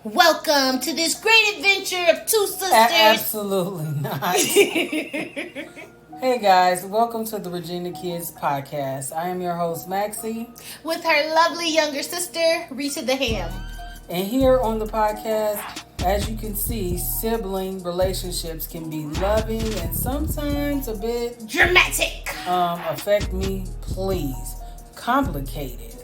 Welcome to this great adventure of two sisters. Absolutely not. Hey guys, welcome to the Regina Kids podcast. I am your host, Maxie. With her lovely younger sister, Rita the H.A.M. And here on the podcast, as you can see, sibling relationships can be loving and sometimes a bit dramatic. Affect me, please. Complicated.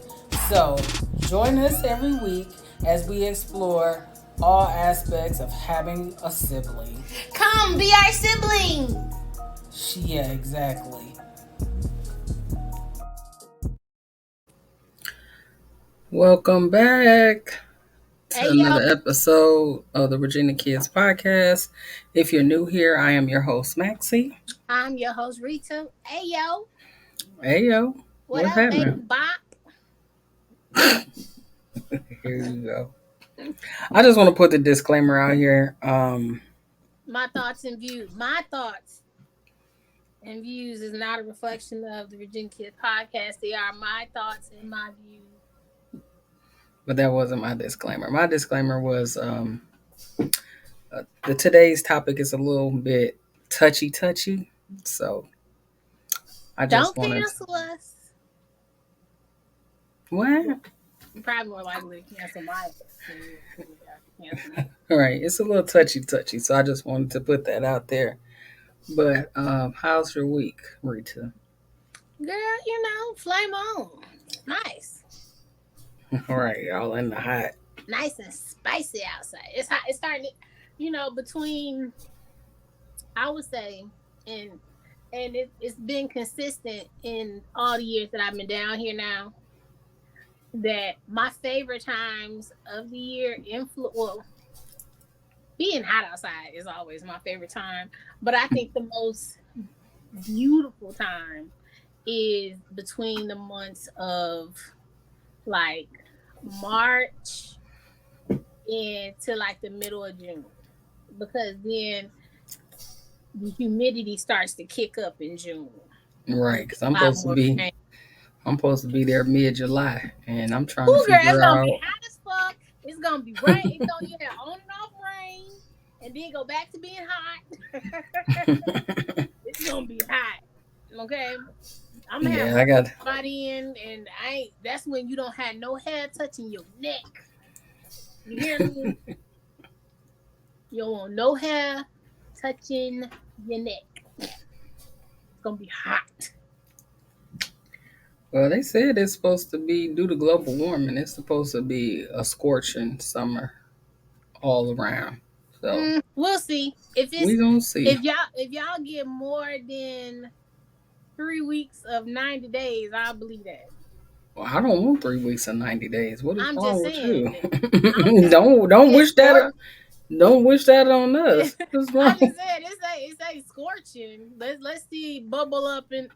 So, join us every week as we explore all aspects of having a sibling. Come be our sibling. Yeah, exactly. Welcome back to another episode of the Regina Kids podcast. If you're new here, I am your host, Maxie. I'm your host, Rita. Hey, yo. Hey, yo. What up, happening? baby Bop? Here you go. I just want to put the disclaimer out here. My thoughts and views. My thoughts and views is not a reflection of the Virginia Kids podcast. They are my thoughts and my views. But that wasn't my disclaimer. My disclaimer was the today's topic is a little bit touchy. So I just don't cancel us. What? You're probably more likely to cancel my All right, it's a little touchy, so I just wanted to put that out there. But how's your week, Rita? Girl, flame on. Nice. All right, y'all in the hot. Nice and spicy outside. It's hot. It's starting, between, I would say, and it's been consistent in all the years that I've been down here now, that my favorite times of the year being hot outside is always my favorite time. But I think the most beautiful time is between the months of like March into like the middle of June, because then the humidity starts to kick up in June. Right, because I'm supposed to be there mid-July, and I'm trying to figure it's gonna out. be hot as fuck. It's gonna be rain. It's gonna get on and off rain, and then go back to being hot. It's gonna be hot. Okay. I'm gonna have somebody in, and that's when you don't have no hair touching your neck. You hear me? You don't want no hair touching your neck. It's gonna be hot. Well, they said it's supposed to be, due to global warming, it's supposed to be a scorching summer all around. So we'll see. We gonna see. If y'all get more than 3 weeks of 90 days, I'll believe that. Well, I don't want 3 weeks of 90 days. What is wrong with you? Don't wish that. Don't wish that on us. What's wrong? I just said it's a scorching. Let's see bubble up and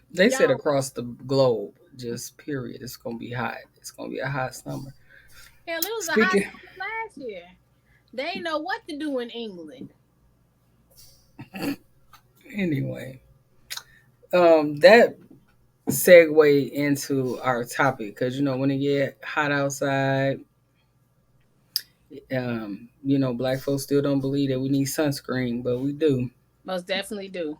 They said across the globe, just period. It's gonna be hot. It's gonna be a hot summer. Hell, it was a hot summer last year. They ain't know what to do in England. Anyway, that segue into our topic, because when it get hot outside, black folks still don't believe that we need sunscreen, but we do. Most definitely do.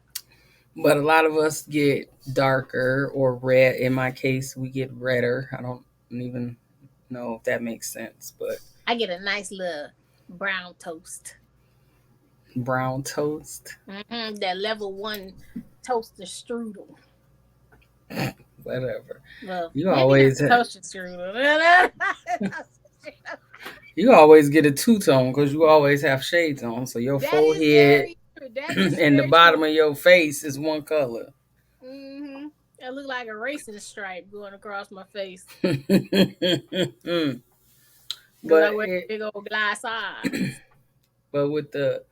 But a lot of us get darker or red. In my case, we get redder. I don't even know if that makes sense, but I get a nice little brown toast. Brown toast? Mm-hmm. That level 1 toaster strudel. Whatever. Well, you always toaster strudel. You always get a two-tone because you always have shades on, so your forehead and the bottom of your face is one color. Mm-hmm. It look like a racing stripe going across my face. But big old glass eyes. But with the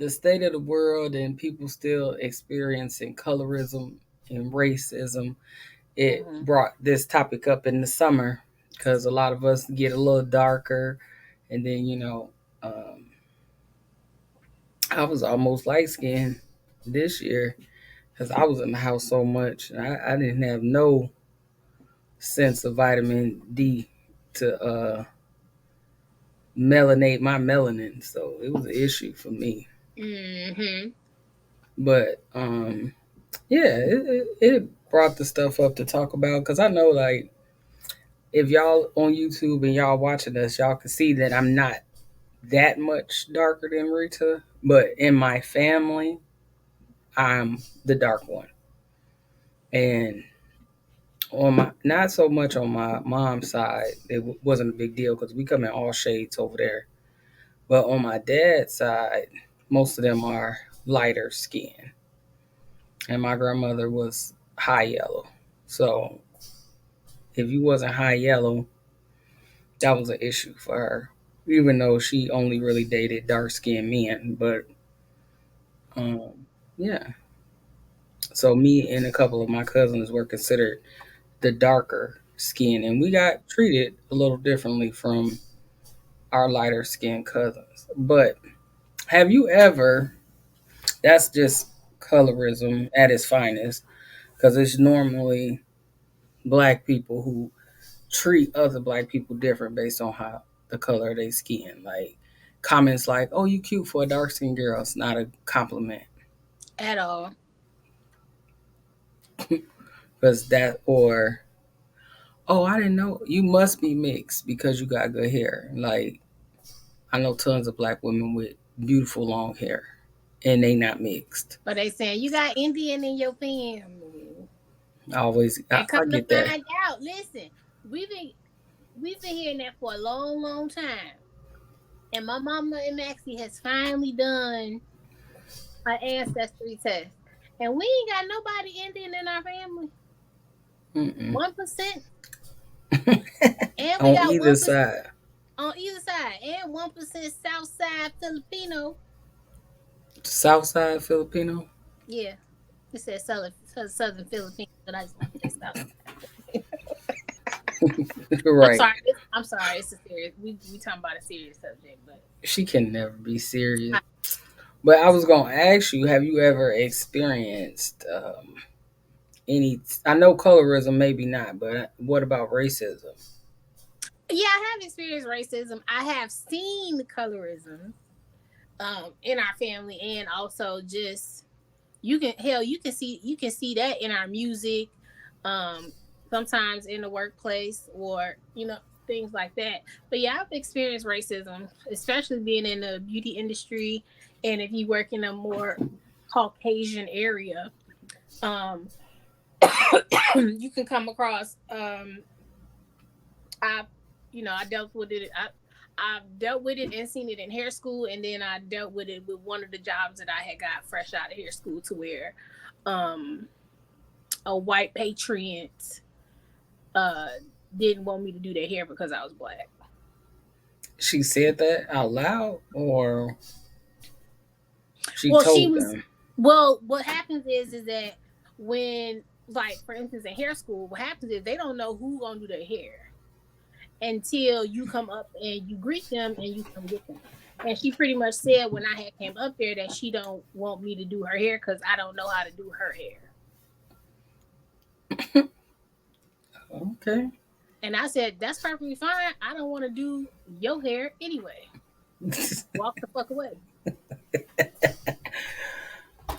state of the world and people still experiencing colorism and racism, it brought this topic up in the summer because a lot of us get a little darker, and then I was almost light skinned this year because I was in the house so much. I didn't have no sense of vitamin D to melanate my melanin, so it was an issue for me. Mm-hmm. But yeah, it brought the stuff up to talk about because I know like if y'all on YouTube and y'all watching us, y'all can see that I'm not that much darker than Rita, but in my family, I'm the dark one. And on my not so much on my mom's side, wasn't a big deal because we come in all shades over there. But on my dad's side, most of them are lighter skin, and my grandmother was high yellow. So if you wasn't high yellow, that was an issue for her. Even though she only really dated dark skinned men, but yeah. So me and a couple of my cousins were considered the darker skin, and we got treated a little differently from our lighter skinned cousins. But have you ever? That's just colorism at its finest, because it's normally black people who treat other black people different based on how the color of their skin. Like comments like, "Oh, you cute for a dark skinned girl." It's not a compliment At all. because that or oh, I didn't know you must be mixed because you got good hair. Like I know tons of black women with beautiful long hair, and they not mixed. But they saying you got Indian in your family. I always, And come I to get that. find out, listen, we've been we've been hearing that for a long, long time. And my mama and Maxie has finally done an ancestry test. And we ain't got nobody Indian in our family. Mm-mm. 1%. And we On got either 1% side, on either side. And 1% Southside Filipino. South side Filipino, Yeah. It says Southern Filipino, but I just want to say Southside. I'm right? sorry. I'm sorry. It's a serious. We talking about a serious subject, but She can never be I, serious. But I was gonna ask you, have you ever experienced any? I know colorism, maybe not, but what about racism? yeah, I have experienced racism. I have seen colorism in our family, and also just you can see that in our music, um, sometimes in the workplace or things like that. But yeah, I've experienced racism, especially being in the beauty industry, and if you work in a more Caucasian area, um, you can come across I I dealt with it. I've dealt with it and seen it in hair school, and then I dealt with it with one of the jobs that I had got fresh out of hair school, to where um a white patriot uh didn't want me to do their hair because I was black. She said that out loud, or she Well, she told was them. well, what happens is that when, like, for instance, in hair school, what happens is they don't know who gonna do their hair until you come up and you greet them and you come get them. And she pretty much said when I had came up there that she don't want me to do her hair because I don't know how to do her hair. Okay. And I said, that's perfectly fine. I don't want to do your hair anyway. Walk the fuck away.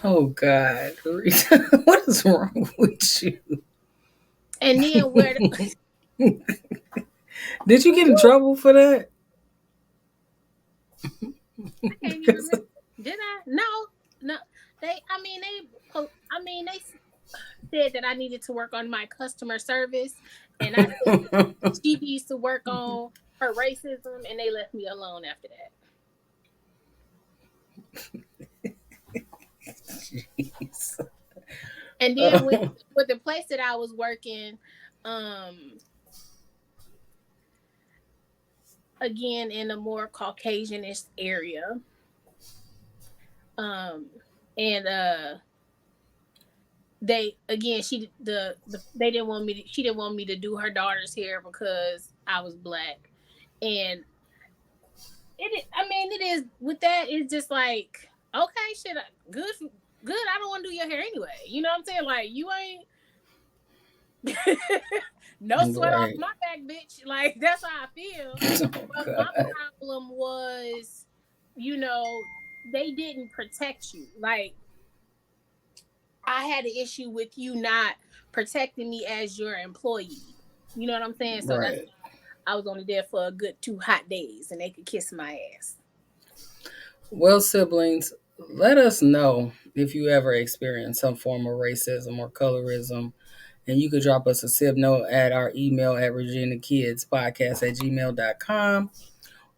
Oh God, Rita, what is wrong with you? And then where Did you get in trouble for that? I can't even remember. Did I? No, no. They said that I needed to work on my customer service, and I said she needs to work on her racism, and they left me alone after that. Jeez. And then with the place that I was working, um, again in a more Caucasianish area, um, and they again they didn't want me to, she didn't want me to do her daughter's hair because I was black, and it is with that, it's just like, okay, shit, good, good. I don't want to do your hair anyway. You know what I'm saying? Like, you ain't. No sweat off Right. my back, bitch. Like that's how I feel. Oh But my God. problem was, you know, they didn't protect you. Like I had an issue with you not protecting me as your employee. You know what I'm saying? So that's Right. why I was only there for a good 2 hot days, and they could kiss my ass. Well, siblings, let us know if you ever experienced some form of racism or colorism. And you could drop us a sib note at our email at reginakidspodcast@gmail.com.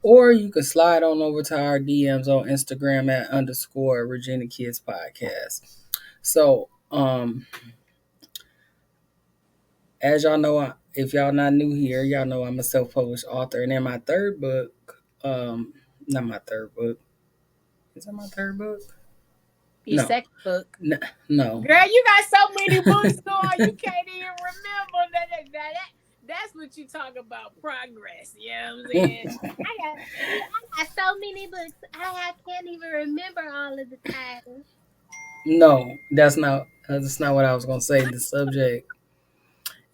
Or you can slide on over to our DMs on Instagram at underscore Regina Kids Podcast. So, as y'all know, if y'all not new here, y'all know I'm a self-published author. And in my third book, not my third book. Is that my third book? Your No. second book. No. Girl, you got so many books going, you can't even remember that's what you talk about progress. You know what I'm saying? I got so many books. Can't even remember all of the titles. No, that's not what I was gonna say. The subject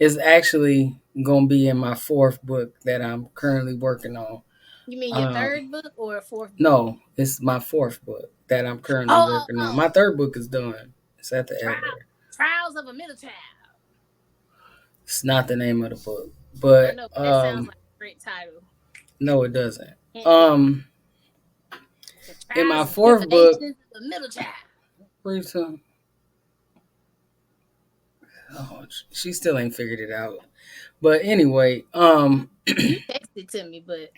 is actually gonna be in my fourth book that I'm currently working on. You mean your Um, third book or a fourth book? no, it's my fourth book that I'm currently Oh, oh, working on. oh. My third book is done. It's at the Trial, editor. Trials of a Middle Child. It's not the name of the book, I but know, but that sounds like a great title. no, it doesn't. Mm-mm. The In my Trials and fourth book, Tribulations of a Middle Child. Rita, she still ain't figured it out. But anyway, You texted to me, but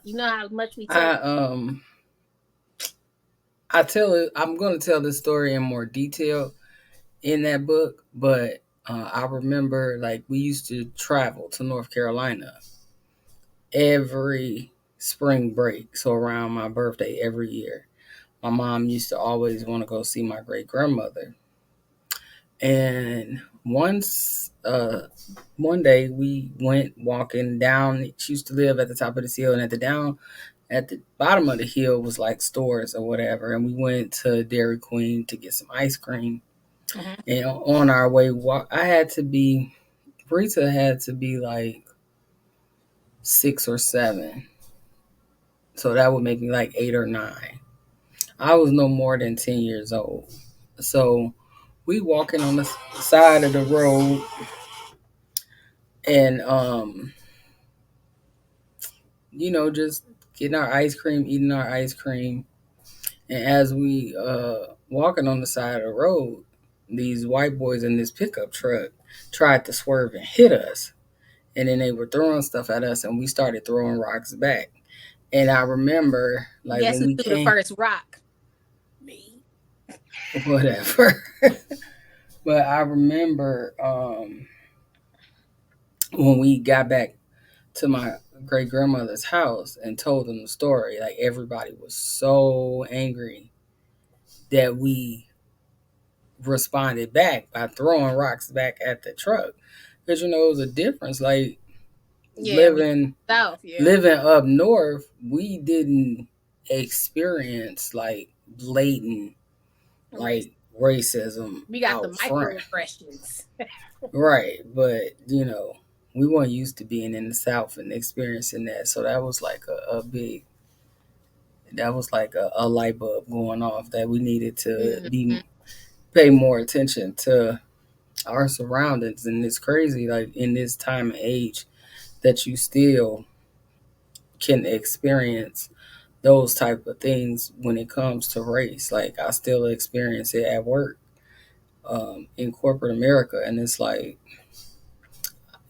you know how much we I text. I tell it. I'm going to tell this story in more detail in that book, but I remember like we used to travel to North Carolina every spring break, so around my birthday every year. My mom used to always want to go see my great grandmother, and one day we went walking down. She used to live at the top of this hill, and at the bottom of the hill was like stores or whatever, and we went to Dairy Queen to get some ice cream. Mm-hmm. And on our way, Rita had to be like 6 or 7, so that would make me like 8 or 9. I was no more than 10 years old, so we walking on the side of the road, and just getting our ice cream, eating our ice cream. And as we walking on the side of the road, these white boys in this pickup truck tried to swerve and hit us. And then they were throwing stuff at us, and we started throwing rocks back. And I remember, like, Guess when who we threw the came, first rock? Me. whatever. But I remember when we got back to my great grandmother's house and told them the story, like, everybody was so angry that we responded back by throwing rocks back at the truck. Because, it was a difference. Like, Yeah, we living south. Yeah, living up north, we didn't experience like blatant race. like racism We got the out front. microaggressions. Right. But we weren't used to being in the South and experiencing that. So that was like a big that was like a light bulb going off that we needed to Mm-hmm. be pay more attention to our surroundings. And it's crazy, like in this time and age, that you still can experience those type of things when it comes to race. Like I still experience it at work, in corporate America, and it's like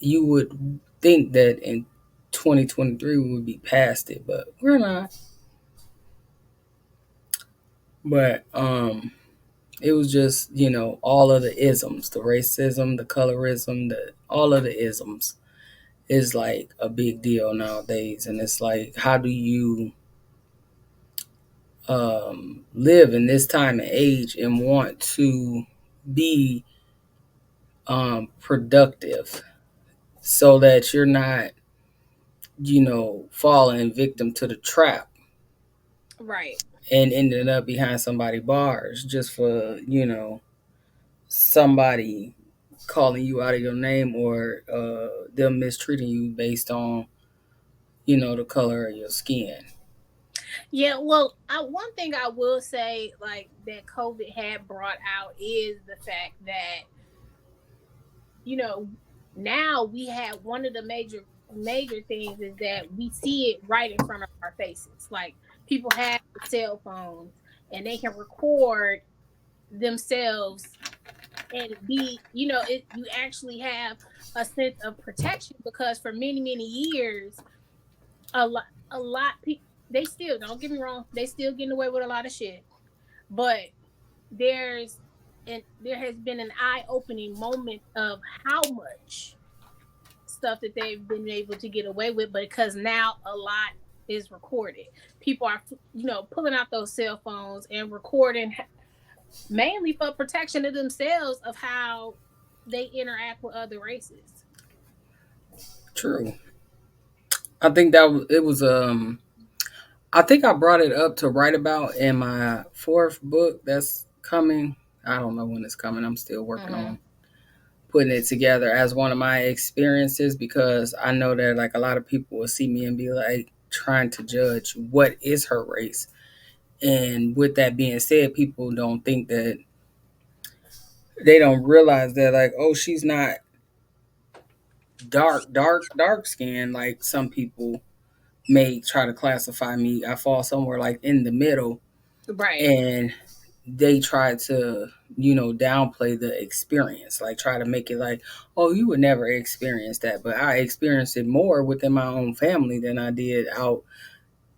you would think that in 2023 we would be past it, but we're not. But it was just all of the isms, the racism, the colorism, the all of the isms is like a big deal nowadays, and it's like how do you live in this time and age and want to be productive so that you're not, falling victim to the trap Right. and ending up behind somebody's bars just for, somebody calling you out of your name or them mistreating you based on, the color of your skin. Yeah, well, one thing I will say, like that COVID had brought out, is the fact that you know now we have one of the major things is that we see it right in front of our faces. Like people have cell phones and they can record themselves and be, you actually have a sense of protection because for many years a lot people, they still, don't get me wrong, they still getting away with a lot of shit, but there's and there has been an eye-opening moment of how much stuff that they've been able to get away with, but because now a lot is recorded, people are pulling out those cell phones and recording, mainly for protection of themselves, of how they interact with other races. True. I think that it was I think I brought it up to write about in my fourth book that's coming. I don't know when it's coming. I'm still working Mm-hmm. on putting it together as one of my experiences because I know that like a lot of people will see me and be like trying to judge what is her race. And with that being said, people don't think that they don't realize that like, oh, she's not dark skin like some people may try to classify me. I fall somewhere like in the middle, Right. and they try to downplay the experience, like try to make it like, oh, you would never experience that, but I experienced it more within my own family than I did out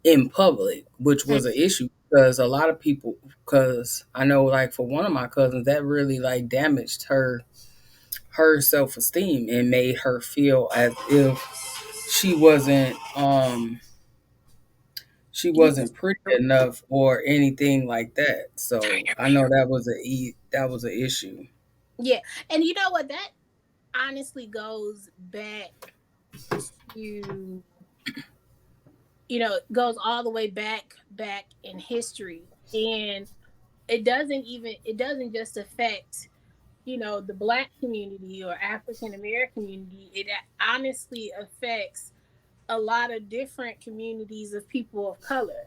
in public, which was an issue because a lot of people, because I know like for one of my cousins that really like damaged her self-esteem and made her feel as if she wasn't she You, wasn't pretty enough or anything like that. So I know that was an issue. yeah, and you know what? That honestly goes back to, goes all the way back in history, and it doesn't just affect the black community or African American community. It honestly affects a lot of different communities of people of color,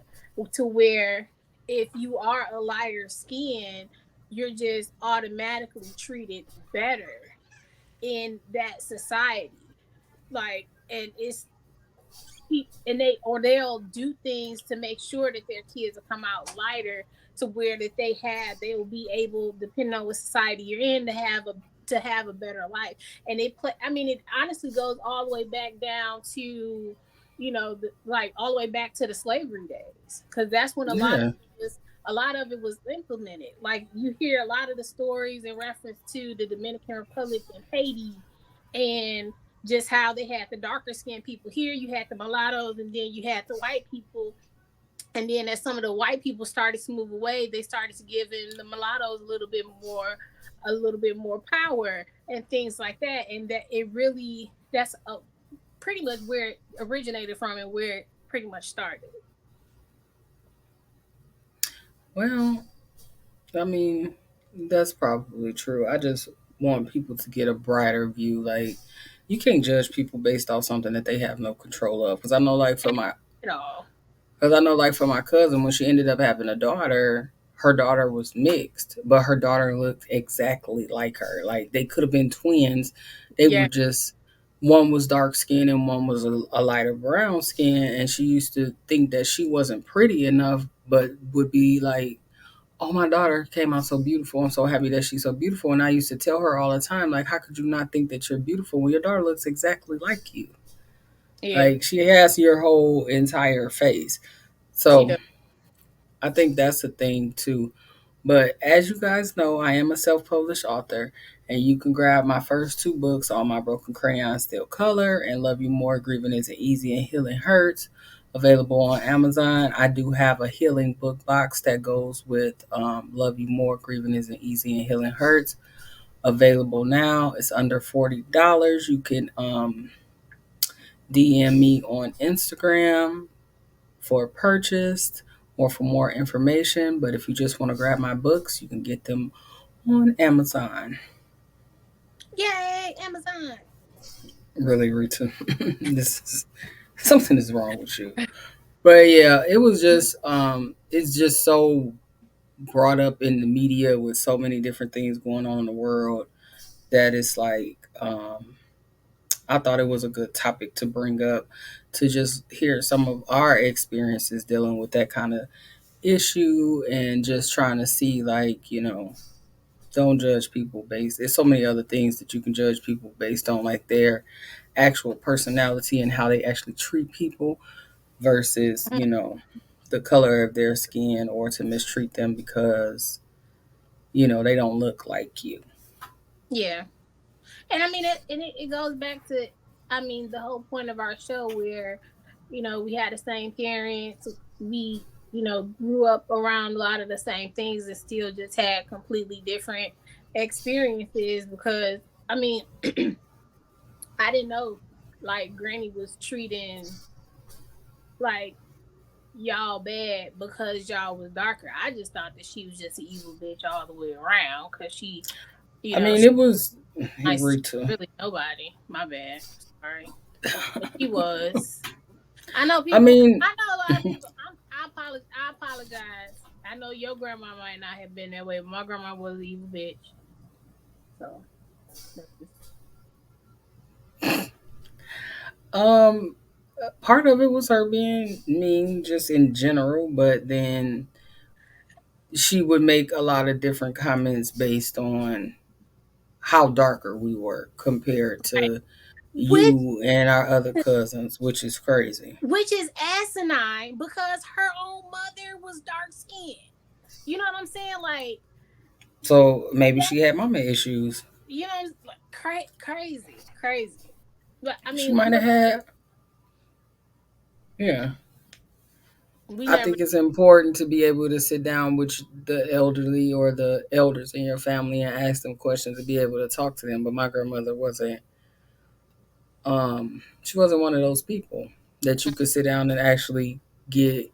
to where if you are a lighter skin, you're just automatically treated better in that society. Like, and it's and they'll do things to make sure that their kids will come out lighter, to where that they will be able, depending on what society you're in, to have a better life. And it honestly goes all the way back down to, like all the way back to the slavery days, because that's when Yeah, a lot of it was implemented. Like you hear a lot of the stories in reference to the Dominican Republic and Haiti, and just how they had the darker skinned people here, you had the mulattoes, and then you had the white people. And then as some of the white people started to move away, they started to give in the mulattoes a little bit more power and things like that. And that it really, that's pretty much where it originated from and where it pretty much started. well, I mean, that's probably true. I just want people to get a brighter view. Like, you can't judge people based off something that they have no control of. Because I know, like, At all. for my cousin, when she ended up having a daughter, her daughter was mixed, but her daughter looked exactly like her. Like, they could have been twins. They Yeah. were just, one was dark skin and one was a lighter brown skin. And she used to think that she wasn't pretty enough, but would be like, oh, my daughter came out so beautiful. I'm so happy that she's so beautiful. And I used to tell her all the time, like, how could you not think that you're beautiful when your daughter looks exactly like you? Yeah. Like, she has your whole entire face. She So does. I think that's the thing too. But as you guys know, I am a self published author, and you can grab my first two books, On My Broken Crayon Still Color and Love You More, Grieving Isn't Easy and Healing Hurts, available on Amazon. I do have a healing book box that goes with Love You More, Grieving Isn't Easy and Healing Hurts, available now. It's under $40. You can DM me on Instagram for purchase or for more information. But if you just want to grab my books, you can get them on Amazon. Yay, Amazon. Really, Rita. This is something is wrong with you. But yeah, it was just it's just so brought up in the media with so many different things going on in the world that it's like I thought it was a good topic to bring up to just hear some of our experiences dealing with that kind of issue and just trying to see like, don't judge people based. There's so many other things that you can judge people based on, like their actual personality and how they actually treat people versus, Mhm. the color of their skin, or to mistreat them because, they don't look like you. Yeah. And I mean, it goes back to, I mean, the whole point of our show where, we had the same parents, we, grew up around a lot of the same things and still just had completely different experiences because, I mean, I didn't know like Granny was treating like y'all bad because y'all was darker. I just thought that she was just an evil bitch all the way around because I mean, she it was nice to Rita. really nobody. My bad. Sorry. But she was. I know I people. mean, I know a lot of people. I apologize. I apologize. I know your grandma might not have been that way, but my grandma was an evil bitch. So that's just, um, part of it was her being mean just in general, but then she would make a lot of different comments based on how darker we were compared right. to Which you and our other cousins, which is crazy. which is asinine because her own mother was dark skinned. You know what I'm saying? Like, So maybe she had mama issues. like, crazy, crazy. But I She mean, might have had, yeah. we I never. think it's important to be able to sit down with the elderly or the elders in your family and ask them questions and be able to talk to them. But my grandmother wasn't. She wasn't one of those people that you could sit down and actually get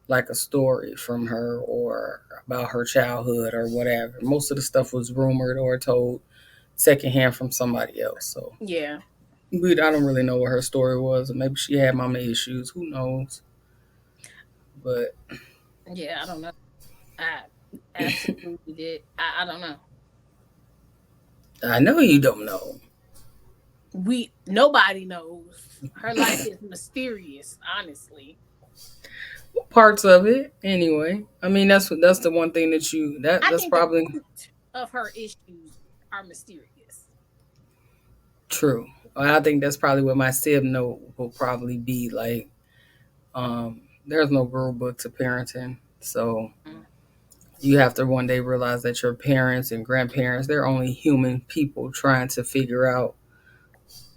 like a story from her or about her childhood or whatever. Most of the stuff was rumored or told secondhand from somebody else. So Yeah, I don't really know what her story was. Maybe she had mama issues. Who knows? But yeah. I don't know. I absolutely did. I don't know. I know you don't know. Nobody knows. Her life is mysterious, honestly. Parts of it anyway. I mean, that's the one thing I that's think the probably root of her issues are mysterious. true. I think that's probably what my sib note will probably be like. There's no rule book to parenting, so Mm. you have to one day realize that your parents and grandparents, they're only human people trying to figure out,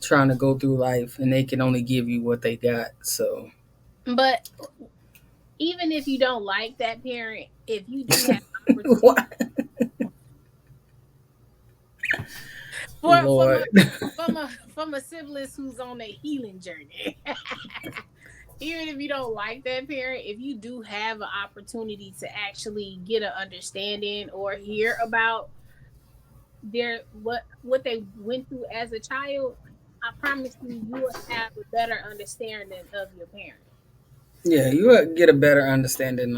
trying to go through life, and they can only give you what they got. So But even if you don't like that parent, if you do have opportunity what? for Lord. from a sibling who's on a healing journey, even if you don't like that parent, if you do have an opportunity to actually get an understanding or hear about what they went through as a child, I promise you will have a better understanding of your parent. Yeah, you will get a better understanding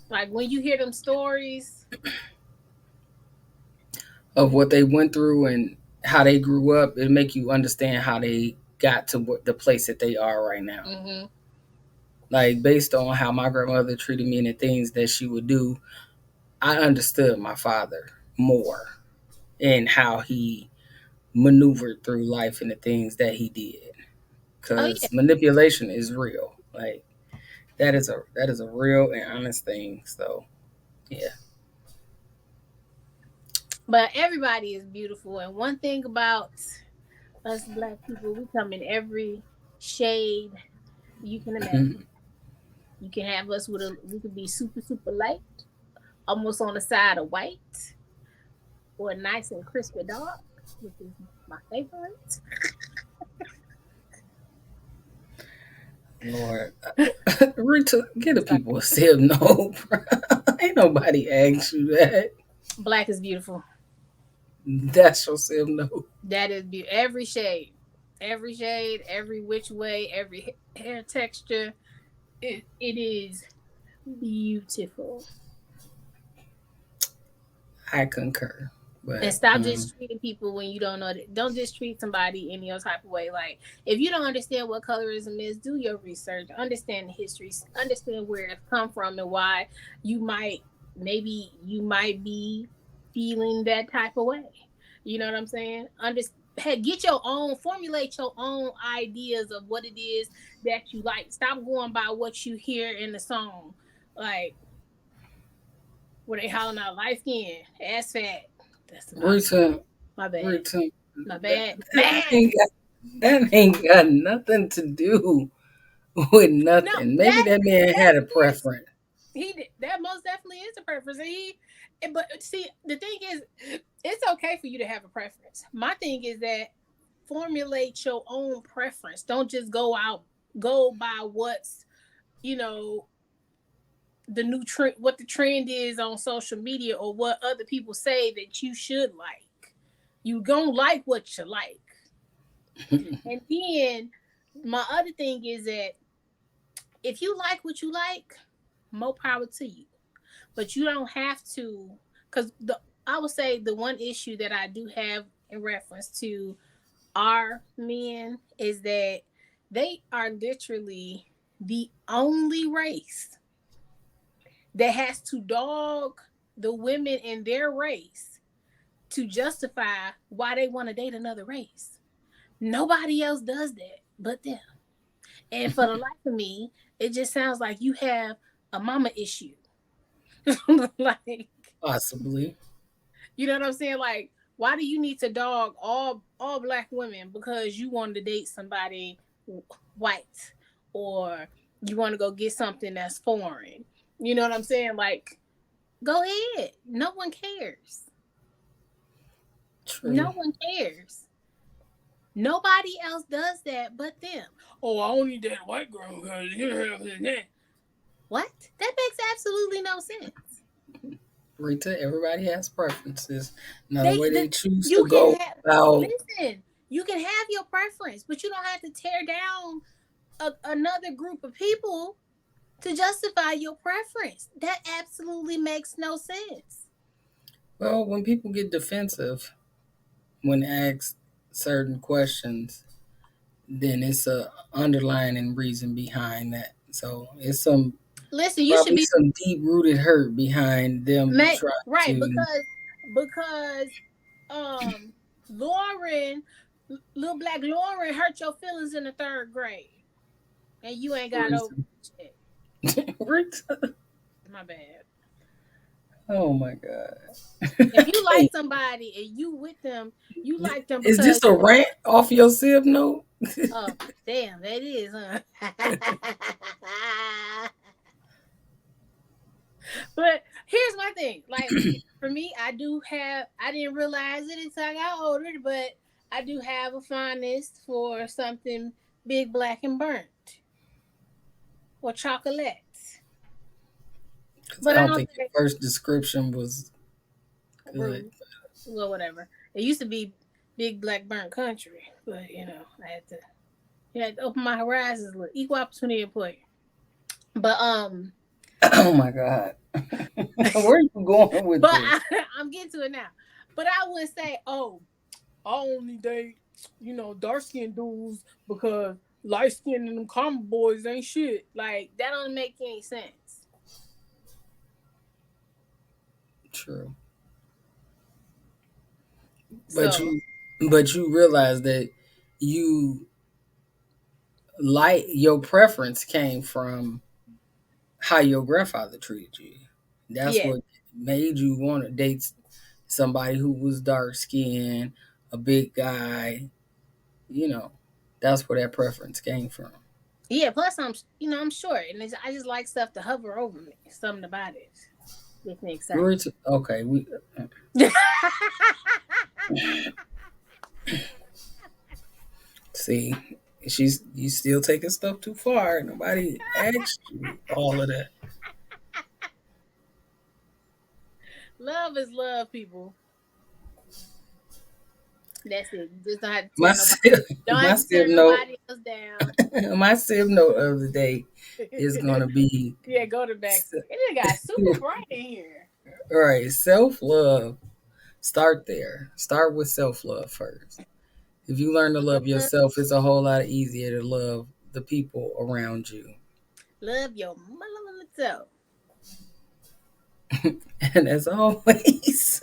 Like when you hear them stories. of what they went through and how they grew up. It make you understand how they got to the place that they are right now. Hmm. Like based on how my grandmother treated me and the things that she would do, I understood my father more and how he maneuvered through life and the things that he did. Oh yeah, Because manipulation is real. Like that is a real and honest thing. So yeah. but everybody is beautiful, and one thing about us black people, we come in every shade you can imagine. You can have us we could be super super light, almost on the side of white, or nice and crispy dark, which is my favorite. Lord, Rita, get the people still know. Ain't nobody asked you that. Black is beautiful. That's yourself no. That is every shade, every which way, every hair texture. It is beautiful. I concur. And But stop just treating people when you don't know. Don't just treat somebody any other type of way. Like, if you don't understand what colorism is, do your research, understand the history, understand where it's come from, and why you might, maybe you might be feeling that type of way. You know what I'm saying? Get your own, formulate your own ideas of what it is that you like. Stop going by what you hear in the song, like where they hollering out light skin, ass fat. That's my Rita, my bad. Rita, My that, bad. that Bad. ain't got that ain't got nothing to do with No, nothing. Maybe that that man that had a is preference. he did that most definitely is a preference. But see, the thing is, it's okay for you to have a preference. My thing is that formulate your own preference. Don't just go by what's, you know, the new trend, what the trend is on social media, or what other people say that you should like. You gonna like what you like. And then my other thing is that if you like what you like, more power to you. But you don't have to, because the I would say the one issue that I do have in reference to our men is that they are literally the only race that has to dog the women in their race to justify why they want to date another race. Nobody else does that but them. And for the life of me, it just sounds like you have a mama issue. Like, Possibly. you know what I'm saying? Like, why do you need to dog all black women because you wanted to date somebody white, or you want to go get something that's foreign? You know what I'm saying? Like, go ahead. No one cares. True. No one cares. Nobody else does that but them. Oh, I only date a white girl because you know that. What? That makes absolutely no sense. Rita, everybody has preferences. Now the They way the they choose to You can go have about listen. You can have your preference, but you don't have to tear down another group of people to justify your preference. That absolutely makes no sense. well, when people get defensive when asked certain questions, then it's a underlying reason behind that. So it's some Listen, you should probably be some deep rooted hurt behind them trying right, to. because um Lauren, little black Lauren hurt your feelings in the third grade, and you ain't got over it. Rita, My bad. oh my god! If I you can't. like somebody and you with them, you like them Is because this a rant off your sib note? oh damn, that is, huh? But here's my thing. Like, for me, I didn't realize it until I got older, but I do have a fondness for something big, black, and burnt, or chocolate. Because I But I don't don't think your think first description was good. rude. Well, whatever. It used to be big, black, burnt country, but you had to open my horizons a little. Equal opportunity employer. But Oh my god! Where are you going with but this? I'm getting to it now. But I wouldn't say, oh, I only date, dark skinned dudes because light skinned and them common boys ain't shit. Like, that don't make any sense. True, but So you realize that you your preference came from how your grandfather treated you. That's yeah, what made you want to date somebody who was dark skinned, a big guy. You know, that's where that preference came from. yeah. Plus, I'm short, and I just like stuff to hover over me. Something about it gets me excited. Okay, we see. She's you still taking stuff too far. Nobody asked you all of that. Love is love, people. That's it. You just don't have to My tear nobody. sib, Don't my have to tear sib note, nobody else down. my sib note of the day is gonna be Yeah, go to Maxie. It got super bright in here. all right. Self love. Start there. Start with self love first. If you learn to love yourself, it's a whole lot easier to love the people around you. Love your mother self. And as always,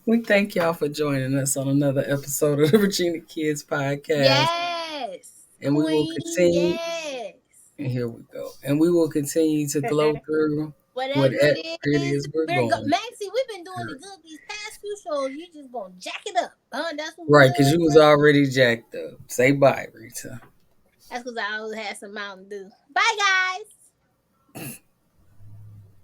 we thank y'all for joining us on another episode of the Regina Kids Podcast. Yes, And we will Queen. continue, Yes. and here we go. And we will continue to glow through Whatever whatever it it is, is we're going. Maxie, we've been doing it good these past few shows. You just gonna jack it up, huh? That's what we Right, because doing you was today. already jacked up. Say bye, Rita. That's because I always had some Mountain Dew. Bye, guys.